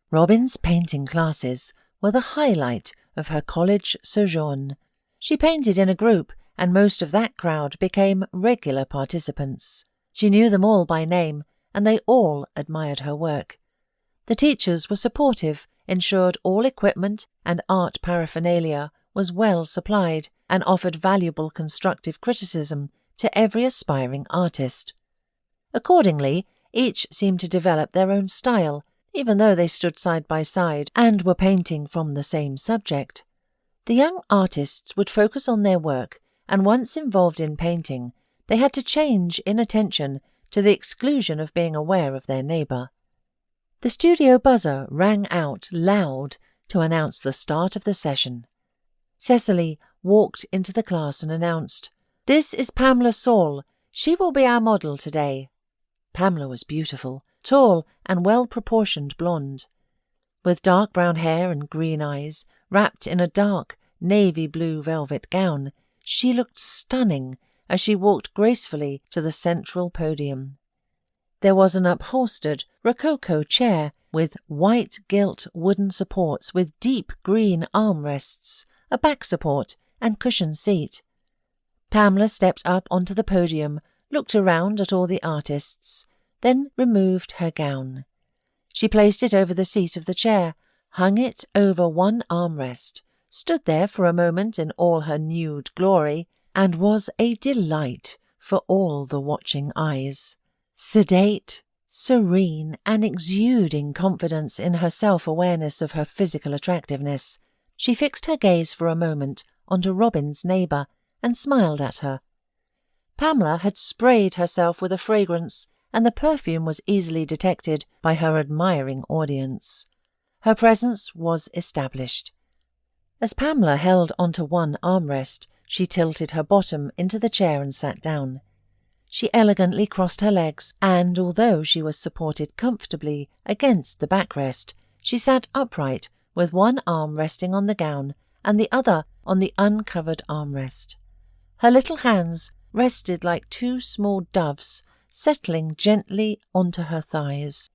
Robyn's painting classes were the highlight of her college sojourn. She painted in a group, and most of that crowd became regular participants. She knew them all by name, and they all admired her work. The teachers were supportive, ensured all equipment and art paraphernalia was well supplied, and offered valuable constructive criticism to every aspiring artist. Accordingly, each seemed to develop their own style, even though they stood side by side and were painting from the same subject. The young artists would focus on their work, and once involved in painting, they had to change inattention to the exclusion of being aware of their neighbour. The studio buzzer rang out loud to announce the start of the session. Cecily walked into the class and announced, "This is Pamela Saul. She will be our model today." Pamela was beautiful, tall and well-proportioned blonde. With dark brown hair and green eyes, wrapped in a dark navy blue velvet gown, she looked stunning as she walked gracefully to the central podium. There was an upholstered rococo chair with white gilt wooden supports with deep green armrests, a back support and cushioned seat. Pamela stepped up onto the podium, looked around at all the artists, then removed her gown. She placed it over the seat of the chair, hung it over one armrest, stood there for a moment in all her nude glory, and was a delight for all the watching eyes. Sedate, serene, and exuding confidence in her self-awareness of her physical attractiveness, she fixed her gaze for a moment onto Robyn's neighbour and smiled at her. Pamela had sprayed herself with a fragrance, and the perfume was easily detected by her admiring audience. Her presence was established. As Pamela held onto one armrest, she tilted her bottom into the chair and sat down. She elegantly crossed her legs, and although she was supported comfortably against the backrest, she sat upright with one arm resting on the gown and the other on the uncovered armrest. Her little hands rested like two small doves, settling gently onto her thighs.